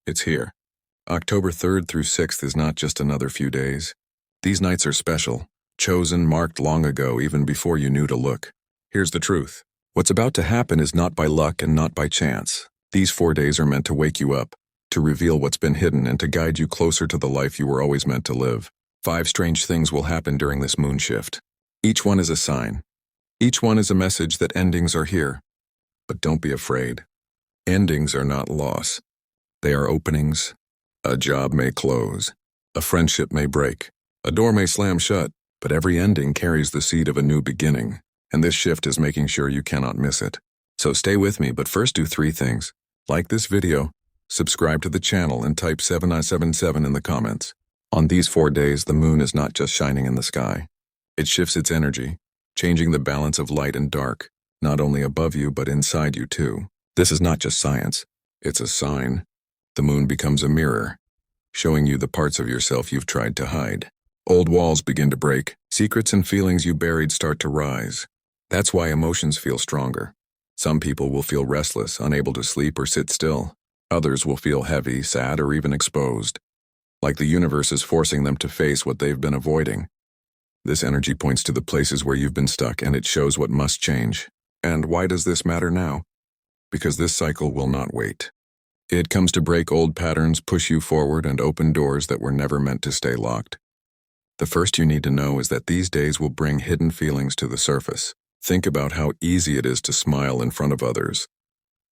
It's here. October 3rd through 6th is not just another few days. These nights are special, chosen, marked long ago, even before you knew to look. Here's the truth. What's about to happen is not by luck and not by chance. These 4 days are meant to wake you up, to reveal what's been hidden and to guide you closer to the life you were always meant to live. 5 strange things will happen during this moon shift. Each one is a sign. Each one is a message that endings are here. But don't be afraid. Endings are not loss. They are openings. A job may close. A friendship may break. A door may slam shut. But every ending carries the seed of a new beginning. And this shift is making sure you cannot miss it. So stay with me, but first do 3 things. Like this video, subscribe to the channel, and type 7977 in the comments. On these 4 days, the moon is not just shining in the sky. It shifts its energy, changing the balance of light and dark, not only above you but inside you too. This is not just science, it's a sign. The moon becomes a mirror, showing you the parts of yourself you've tried to hide. Old walls begin to break, secrets and feelings you buried start to rise. That's why emotions feel stronger. Some people will feel restless, unable to sleep or sit still. Others will feel heavy, sad, or even exposed, like the universe is forcing them to face what they've been avoiding. This energy points to the places where you've been stuck, and it shows what must change. And why does this matter now? Because this cycle will not wait. It comes to break old patterns, push you forward, and open doors that were never meant to stay locked. The first you need to know is that these days will bring hidden feelings to the surface. Think about how easy it is to smile in front of others.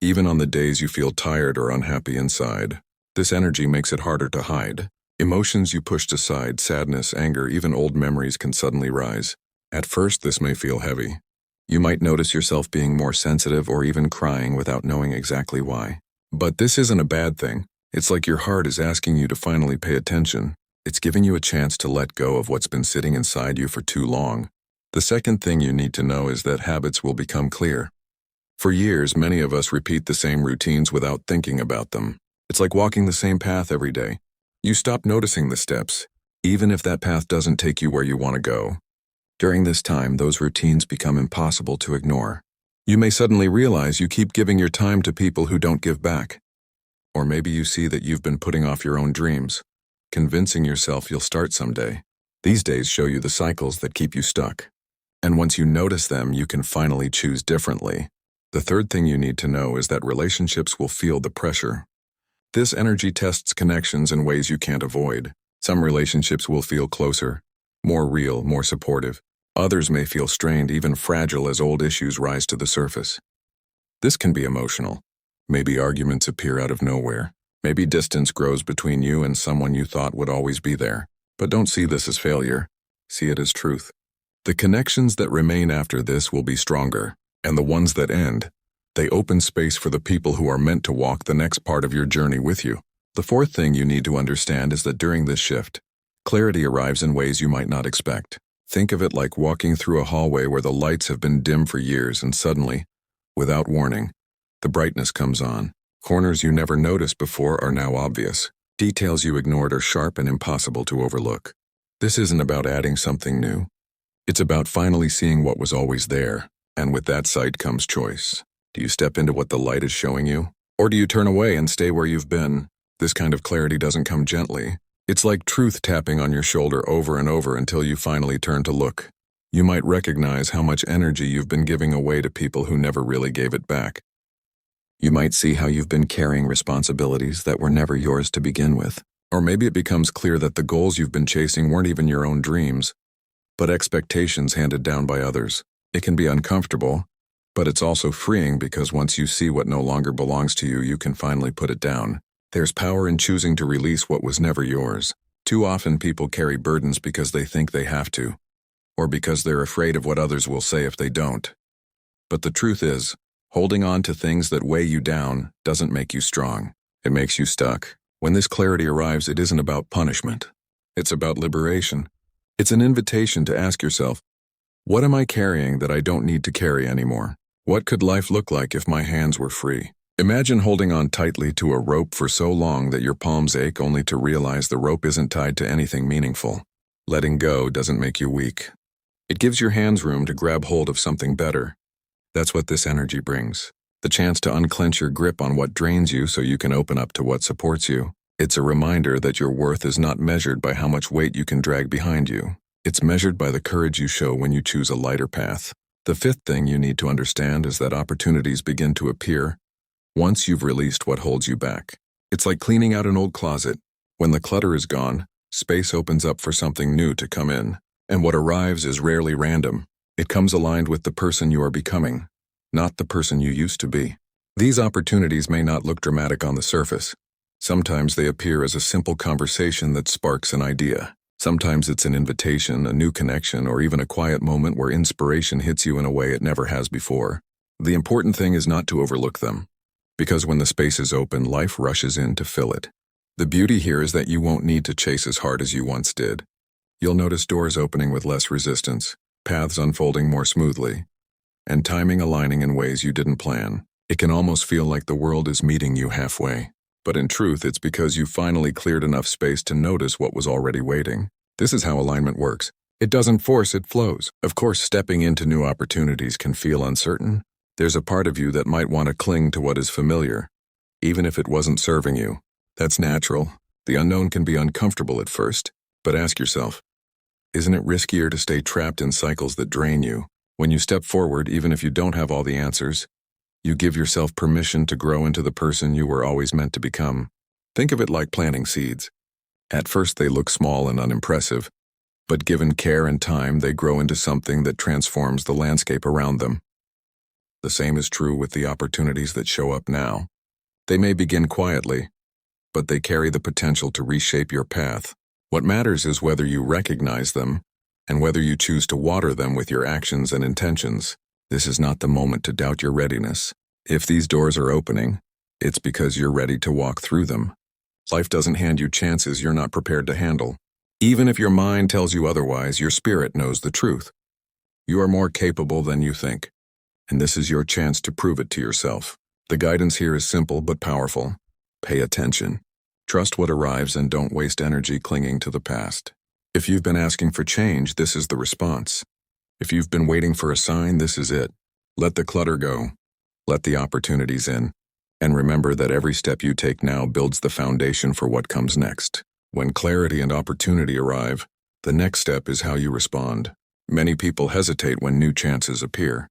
Even on the days you feel tired or unhappy inside, this energy makes it harder to hide. Emotions you pushed aside, sadness, anger, even old memories can suddenly rise. At first, this may feel heavy. You might notice yourself being more sensitive or even crying without knowing exactly why. But this isn't a bad thing. It's like your heart is asking you to finally pay attention. It's giving you a chance to let go of what's been sitting inside you for too long. The second thing you need to know is that habits will become clear. For years, many of us repeat the same routines without thinking about them. It's like walking the same path every day. You stop noticing the steps, even if that path doesn't take you where you want to go. During this time, those routines become impossible to ignore. You may suddenly realize you keep giving your time to people who don't give back. Or maybe you see that you've been putting off your own dreams, convincing yourself you'll start someday. These days show you the cycles that keep you stuck. And once you notice them, you can finally choose differently. The third thing you need to know is that relationships will feel the pressure. This energy tests connections in ways you can't avoid. Some relationships will feel closer, more real, more supportive. Others may feel strained, even fragile, as old issues rise to the surface. This can be emotional. Maybe arguments appear out of nowhere. Maybe distance grows between you and someone you thought would always be there. But don't see this as failure. See it as truth. The connections that remain after this will be stronger, and the ones that end, they open space for the people who are meant to walk the next part of your journey with you. The fourth thing you need to understand is that during this shift, clarity arrives in ways you might not expect. Think of it like walking through a hallway where the lights have been dim for years, and suddenly, without warning, the brightness comes on. Corners you never noticed before are now obvious. Details you ignored are sharp and impossible to overlook. This isn't about adding something new. It's about finally seeing what was always there, and with that sight comes choice. Do you step into what the light is showing you? Or do you turn away and stay where you've been? This kind of clarity doesn't come gently. It's like truth tapping on your shoulder over and over until you finally turn to look. You might recognize how much energy you've been giving away to people who never really gave it back. You might see how you've been carrying responsibilities that were never yours to begin with. Or maybe it becomes clear that the goals you've been chasing weren't even your own dreams, but expectations handed down by others. It can be uncomfortable, but it's also freeing, because once you see what no longer belongs to you, you can finally put it down. There's power in choosing to release what was never yours. Too often people carry burdens because they think they have to, or because they're afraid of what others will say if they don't. But the truth is, holding on to things that weigh you down doesn't make you strong. It makes you stuck. When this clarity arrives, it isn't about punishment. It's about liberation. It's an invitation to ask yourself, what am I carrying that I don't need to carry anymore? What could life look like if my hands were free? Imagine holding on tightly to a rope for so long that your palms ache, only to realize the rope isn't tied to anything meaningful. Letting go doesn't make you weak. It gives your hands room to grab hold of something better. That's what this energy brings. The chance to unclench your grip on what drains you so you can open up to what supports you. It's a reminder that your worth is not measured by how much weight you can drag behind you. It's measured by the courage you show when you choose a lighter path. The fifth thing you need to understand is that opportunities begin to appear once you've released what holds you back. It's like cleaning out an old closet. When the clutter is gone, space opens up for something new to come in. And what arrives is rarely random. It comes aligned with the person you are becoming, not the person you used to be. These opportunities may not look dramatic on the surface. Sometimes they appear as a simple conversation that sparks an idea. Sometimes it's an invitation, a new connection, or even a quiet moment where inspiration hits you in a way it never has before. The important thing is not to overlook them, because when the space is open, life rushes in to fill it. The beauty here is that you won't need to chase as hard as you once did. You'll notice doors opening with less resistance, paths unfolding more smoothly, and timing aligning in ways you didn't plan. It can almost feel like the world is meeting you halfway. But in truth, it's because you finally cleared enough space to notice what was already waiting. This is how alignment works. It doesn't force, it flows. Of course, stepping into new opportunities can feel uncertain. There's a part of you that might want to cling to what is familiar, even if it wasn't serving you. That's natural. The unknown can be uncomfortable at first. But ask yourself, isn't it riskier to stay trapped in cycles that drain you? When you step forward, even if you don't have all the answers, you give yourself permission to grow into the person you were always meant to become. Think of it like planting seeds. At first they look small and unimpressive, but given care and time, they grow into something that transforms the landscape around them. The same is true with the opportunities that show up now. They may begin quietly, but they carry the potential to reshape your path. What matters is whether you recognize them and whether you choose to water them with your actions and intentions. This is not the moment to doubt your readiness. If these doors are opening, it's because you're ready to walk through them. Life doesn't hand you chances you're not prepared to handle. Even if your mind tells you otherwise, your spirit knows the truth. You are more capable than you think, and this is your chance to prove it to yourself. The guidance here is simple but powerful. Pay attention. Trust what arrives and don't waste energy clinging to the past. If you've been asking for change, this is the response. If you've been waiting for a sign, this is it. Let the clutter go. Let the opportunities in. And remember that every step you take now builds the foundation for what comes next. When clarity and opportunity arrive, the next step is how you respond. Many people hesitate when new chances appear,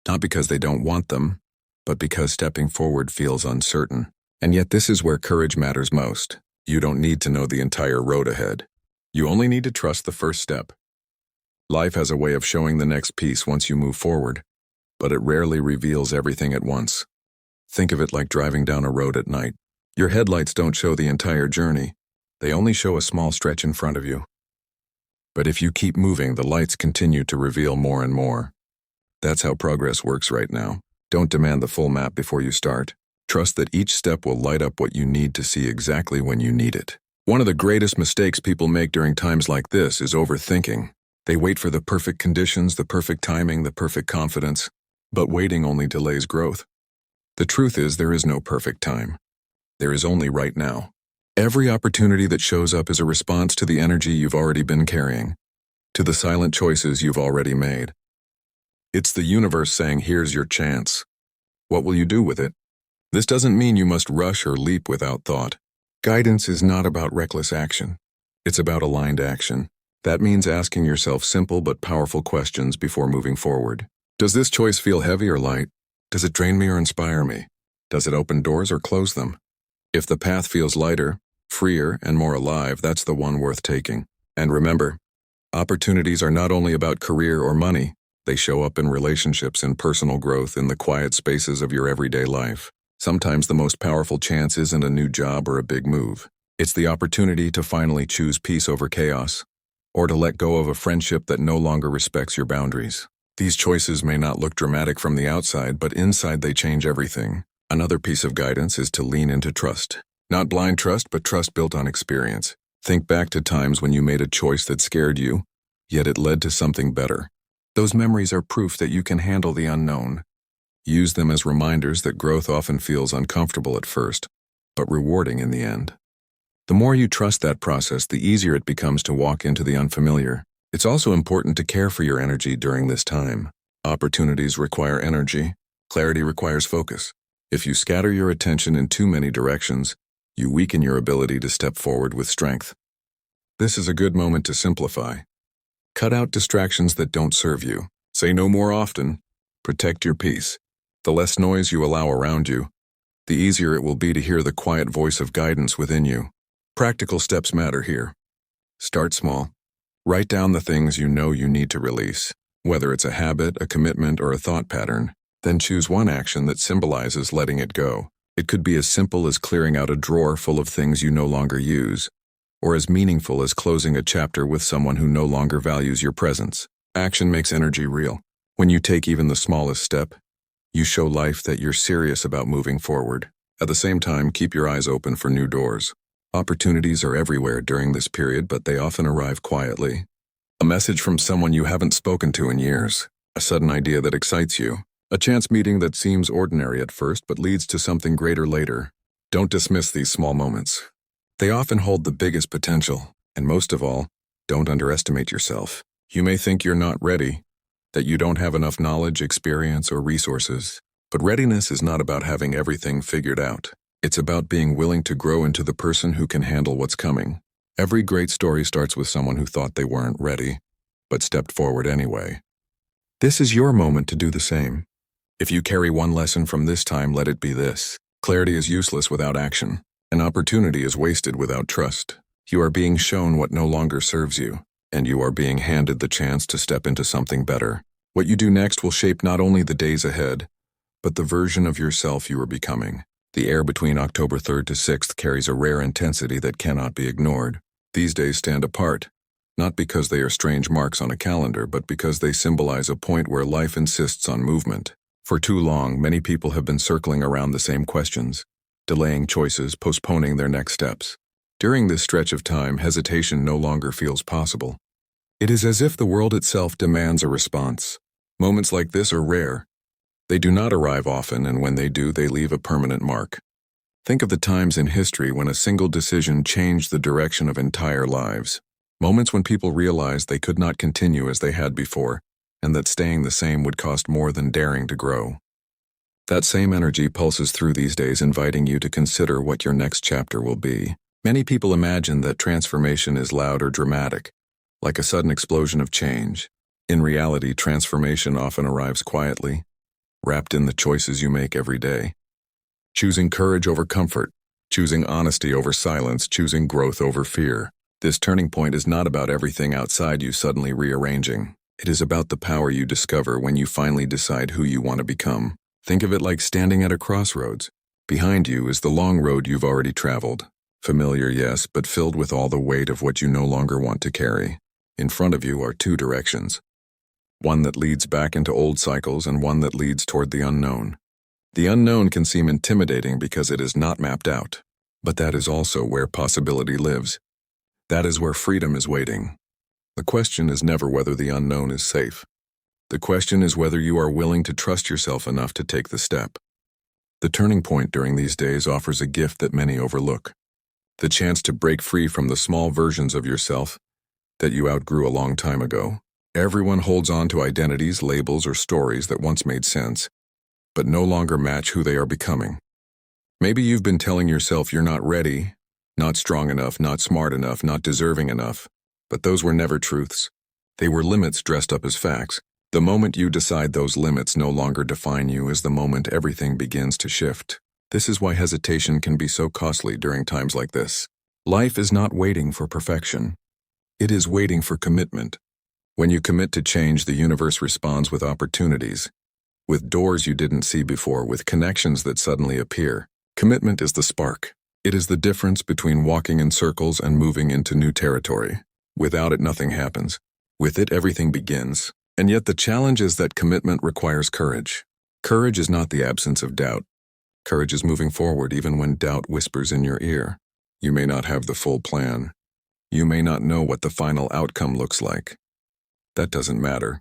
not because they don't want them, but because stepping forward feels uncertain. And yet this is where courage matters most. You don't need to know the entire road ahead. You only need to trust the first step. Life has a way of showing the next piece once you move forward, but it rarely reveals everything at once. Think of it like driving down a road at night. Your headlights don't show the entire journey. They only show a small stretch in front of you. But if you keep moving, the lights continue to reveal more and more. That's how progress works right now. Don't demand the full map before you start. Trust that each step will light up what you need to see exactly when you need it. One of the greatest mistakes people make during times like this is overthinking. They wait for the perfect conditions, the perfect timing, the perfect confidence, but waiting only delays growth. The truth is there is no perfect time. There is only right now. Every opportunity that shows up is a response to the energy you've already been carrying, to the silent choices you've already made. It's the universe saying, here's your chance. What will you do with it? This doesn't mean you must rush or leap without thought. Guidance is not about reckless action. It's about aligned action. That means asking yourself simple but powerful questions before moving forward. Does this choice feel heavy or light? Does it drain me or inspire me? Does it open doors or close them? If the path feels lighter, freer, and more alive, that's the one worth taking. And remember, opportunities are not only about career or money. They show up in relationships and personal growth in the quiet spaces of your everyday life. Sometimes the most powerful chance isn't a new job or a big move. It's the opportunity to finally choose peace over chaos, or to let go of a friendship that no longer respects your boundaries. These choices may not look dramatic from the outside, but inside they change everything. Another piece of guidance is to lean into trust. Not blind trust, but trust built on experience. Think back to times when you made a choice that scared you, yet it led to something better. Those memories are proof that you can handle the unknown. Use them as reminders that growth often feels uncomfortable at first, but rewarding in the end. The more you trust that process, the easier it becomes to walk into the unfamiliar. It's also important to care for your energy during this time. Opportunities require energy. Clarity requires focus. If you scatter your attention in too many directions, you weaken your ability to step forward with strength. This is a good moment to simplify. Cut out distractions that don't serve you. Say no more often. Protect your peace. The less noise you allow around you, the easier it will be to hear the quiet voice of guidance within you. Practical steps matter here. Start small. Write down the things you know you need to release, whether it's a habit, a commitment, or a thought pattern. Then choose one action that symbolizes letting it go. It could be as simple as clearing out a drawer full of things you no longer use, or as meaningful as closing a chapter with someone who no longer values your presence. Action makes energy real. When you take even the smallest step, you show life that you're serious about moving forward. At the same time, keep your eyes open for new doors. Opportunities are everywhere during this period, but they often arrive quietly. A message from someone you haven't spoken to in years, a sudden idea that excites you, a chance meeting that seems ordinary at first but leads to something greater later. Don't dismiss these small moments. They often hold the biggest potential, and most of all, don't underestimate yourself. You may think you're not ready, that you don't have enough knowledge, experience, or resources. But readiness is not about having everything figured out. It's about being willing to grow into the person who can handle what's coming. Every great story starts with someone who thought they weren't ready, but stepped forward anyway. This is your moment to do the same. If you carry one lesson from this time, let it be this. Clarity is useless without action. An opportunity is wasted without trust. You are being shown what no longer serves you, and you are being handed the chance to step into something better. What you do next will shape not only the days ahead, but the version of yourself you are becoming. The air between October 3rd to 6th carries a rare intensity that cannot be ignored. These days stand apart, not because they are strange marks on a calendar, but because they symbolize a point where life insists on movement. For too long, many people have been circling around the same questions, delaying choices, postponing their next steps. During this stretch of time, hesitation no longer feels possible. It is as if the world itself demands a response. Moments like this are rare. They do not arrive often, and when they do, they leave a permanent mark. Think of the times in history when a single decision changed the direction of entire lives. Moments when people realized they could not continue as they had before, and that staying the same would cost more than daring to grow. That same energy pulses through these days, inviting you to consider what your next chapter will be. Many people imagine that transformation is loud or dramatic, like a sudden explosion of change. In reality, transformation often arrives quietly, wrapped in the choices you make every day. Choosing courage over comfort, choosing honesty over silence, choosing growth over fear. This turning point is not about everything outside you suddenly rearranging. It is about the power you discover when you finally decide who you want to become. Think of it like standing at a crossroads. Behind you is the long road you've already traveled. Familiar, yes, but filled with all the weight of what you no longer want to carry. In front of you are two directions. One that leads back into old cycles and one that leads toward the unknown. The unknown can seem intimidating because it is not mapped out. But that is also where possibility lives. That is where freedom is waiting. The question is never whether the unknown is safe. The question is whether you are willing to trust yourself enough to take the step. The turning point during these days offers a gift that many overlook. The chance to break free from the small versions of yourself that you outgrew a long time ago. Everyone holds on to identities, labels, or stories that once made sense, but no longer match who they are becoming. Maybe you've been telling yourself you're not ready, not strong enough, not smart enough, not deserving enough, but those were never truths. They were limits dressed up as facts. The moment you decide those limits no longer define you is the moment everything begins to shift. This is why hesitation can be so costly during times like this. Life is not waiting for perfection. It is waiting for commitment. When you commit to change, the universe responds with opportunities, with doors you didn't see before, with connections that suddenly appear. Commitment is the spark. It is the difference between walking in circles and moving into new territory. Without it, nothing happens. With it, everything begins. And yet the challenge is that commitment requires courage. Courage is not the absence of doubt. Courage is moving forward even when doubt whispers in your ear. You may not have the full plan. You may not know what the final outcome looks like. That doesn't matter.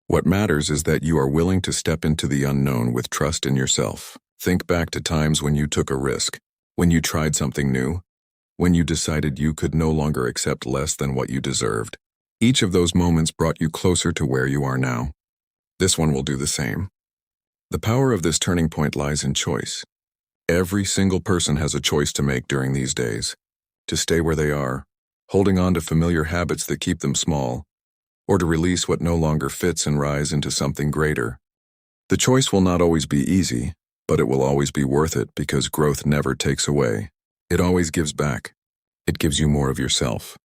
What matters is that you are willing to step into the unknown with trust in yourself. Think back to times when you took a risk, when you tried something new, when you decided you could no longer accept less than what you deserved. Each of those moments brought you closer to where you are now. This one will do the same. The power of this turning point lies in choice. Every single person has a choice to make during these days. To stay where they are, holding on to familiar habits that keep them small, or to release what no longer fits and rise into something greater. The choice will not always be easy, but it will always be worth it because growth never takes away. It always gives back. It gives you more of yourself.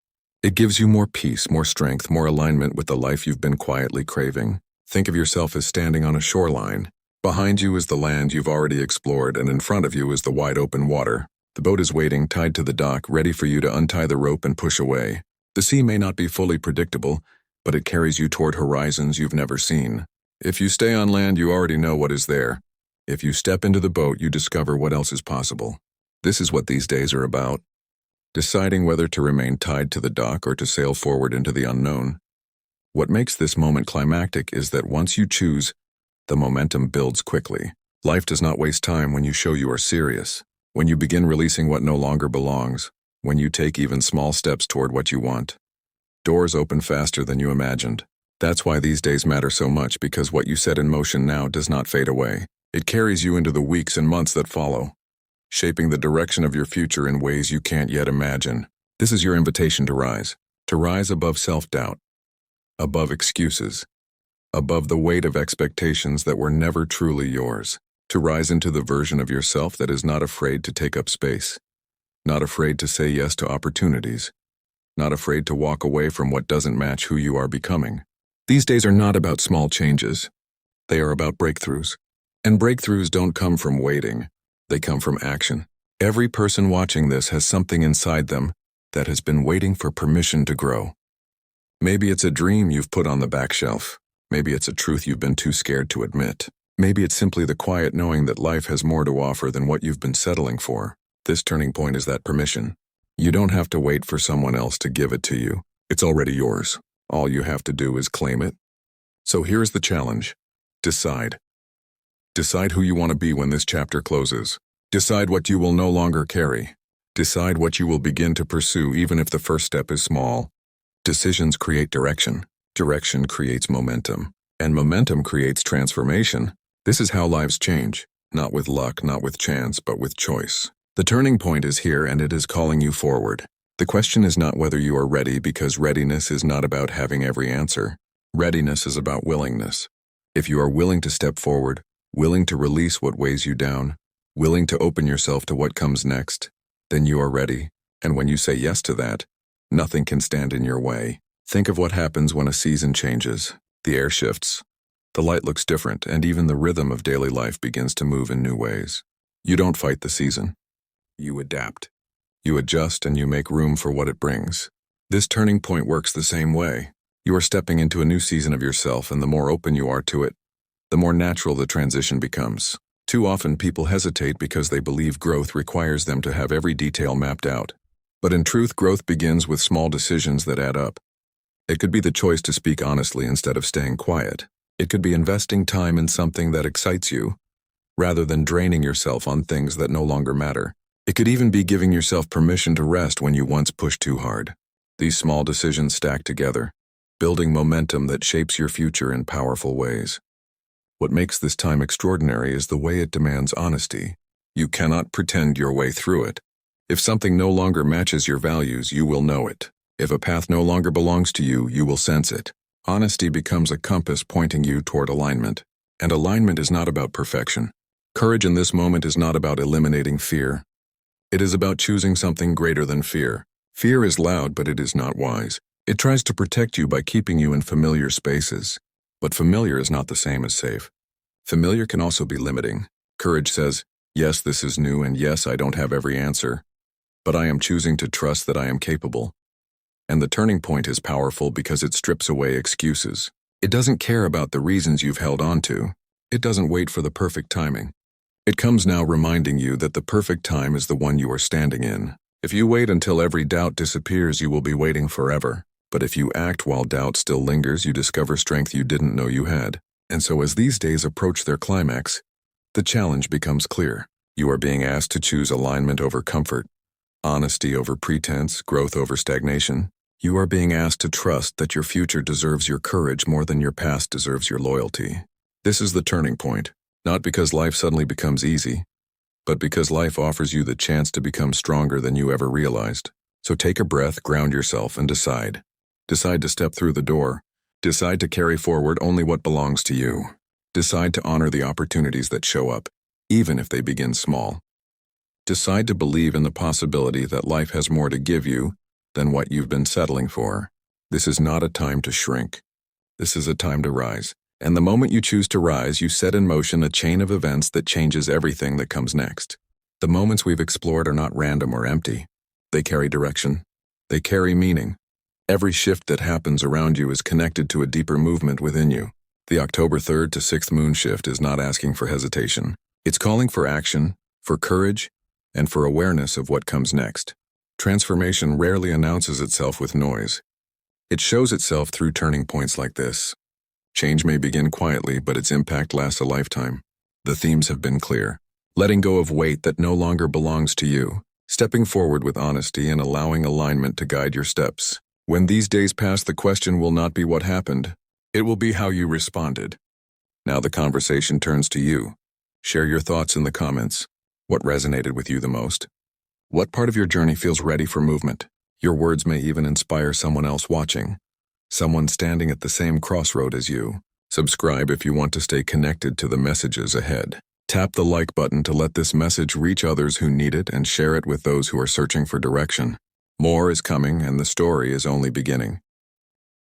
It gives you more peace, more strength, more alignment with the life you've been quietly craving. Think of yourself as standing on a shoreline. Behind you is the land you've already explored, and in front of you is the wide open water. The boat is waiting, tied to the dock, ready for you to untie the rope and push away. The sea may not be fully predictable, but it carries you toward horizons you've never seen. If you stay on land, you already know what is there. If you step into the boat, you discover what else is possible. This is what these days are about. Deciding whether to remain tied to the dock or to sail forward into the unknown. What makes this moment climactic is that once you choose, the momentum builds quickly. Life does not waste time when you show you are serious. When you begin releasing what no longer belongs. When you take even small steps toward what you want. Doors open faster than you imagined. That's why these days matter so much, because what you set in motion now does not fade away. It carries you into the weeks and months that follow, shaping the direction of your future in ways you can't yet imagine. This is your invitation to rise above self-doubt, above excuses, above the weight of expectations that were never truly yours, to rise into the version of yourself that is not afraid to take up space, not afraid to say yes to opportunities, not afraid to walk away from what doesn't match who you are becoming. These days are not about small changes. They are about breakthroughs. And breakthroughs don't come from waiting. They come from action. Every person watching this has something inside them that has been waiting for permission to grow. Maybe it's a dream you've put on the back shelf. Maybe it's a truth you've been too scared to admit. Maybe it's simply the quiet knowing that life has more to offer than what you've been settling for. This turning point is that permission. You don't have to wait for someone else to give it to you. It's already yours. All you have to do is claim it. So here's the challenge. Decide. Decide who you want to be when this chapter closes. Decide what you will no longer carry. Decide what you will begin to pursue even if the first step is small. Decisions create direction. Direction creates momentum. And momentum creates transformation. This is how lives change. Not with luck, not with chance, but with choice. The turning point is here, and it is calling you forward. The question is not whether you are ready, because readiness is not about having every answer. Readiness is about willingness. If you are willing to step forward, willing to release what weighs you down, willing to open yourself to what comes next, then you are ready. And when you say yes to that, nothing can stand in your way. Think of what happens when a season changes. The air shifts. The light looks different, and even the rhythm of daily life begins to move in new ways. You don't fight the season. You adapt. You adjust, and you make room for what it brings. This turning point works the same way. You are stepping into a new season of yourself, and the more open you are to it, the more natural the transition becomes. Too often people hesitate because they believe growth requires them to have every detail mapped out. But in truth, growth begins with small decisions that add up. It could be the choice to speak honestly instead of staying quiet. It could be investing time in something that excites you, rather than draining yourself on things that no longer matter. It could even be giving yourself permission to rest when you once pushed too hard. These small decisions stack together, building momentum that shapes your future in powerful ways. What makes this time extraordinary is the way it demands honesty. You cannot pretend your way through it. If something no longer matches your values, you will know it. If a path no longer belongs to you, you will sense it. Honesty becomes a compass pointing you toward alignment. And alignment is not about perfection. Courage in this moment is not about eliminating fear. It is about choosing something greater than fear. Fear is loud, but it is not wise. It tries to protect you by keeping you in familiar spaces. But familiar is not the same as safe. Familiar can also be limiting. Courage says, yes, this is new, and yes, I don't have every answer. But I am choosing to trust that I am capable. And the turning point is powerful because it strips away excuses. It doesn't care about the reasons you've held on to. It doesn't wait for the perfect timing. It comes now reminding you that the perfect time is the one you are standing in. If you wait until every doubt disappears, you will be waiting forever. But if you act while doubt still lingers, you discover strength you didn't know you had. And so as these days approach their climax, the challenge becomes clear. You are being asked to choose alignment over comfort, honesty over pretense, growth over stagnation. You are being asked to trust that your future deserves your courage more than your past deserves your loyalty. This is the turning point, not because life suddenly becomes easy, but because life offers you the chance to become stronger than you ever realized. So take a breath, ground yourself, and decide. Decide to step through the door. Decide to carry forward only what belongs to you. Decide to honor the opportunities that show up, even if they begin small. Decide to believe in the possibility that life has more to give you than what you've been settling for. This is not a time to shrink. This is a time to rise. And the moment you choose to rise, you set in motion a chain of events that changes everything that comes next. The moments we've explored are not random or empty. They carry direction. They carry meaning. Every shift that happens around you is connected to a deeper movement within you. The October 3rd to 6th moon shift is not asking for hesitation. It's calling for action, for courage, and for awareness of what comes next. Transformation rarely announces itself with noise. It shows itself through turning points like this. Change may begin quietly, but its impact lasts a lifetime. The themes have been clear. Letting go of weight that no longer belongs to you. Stepping forward with honesty and allowing alignment to guide your steps. When these days pass, the question will not be what happened. It will be how you responded. Now the conversation turns to you. Share your thoughts in the comments. What resonated with you the most? What part of your journey feels ready for movement? Your words may even inspire someone else watching. Someone standing at the same crossroad as you. Subscribe if you want to stay connected to the messages ahead. Tap the like button to let this message reach others who need it and share it with those who are searching for direction. More is coming, and the story is only beginning.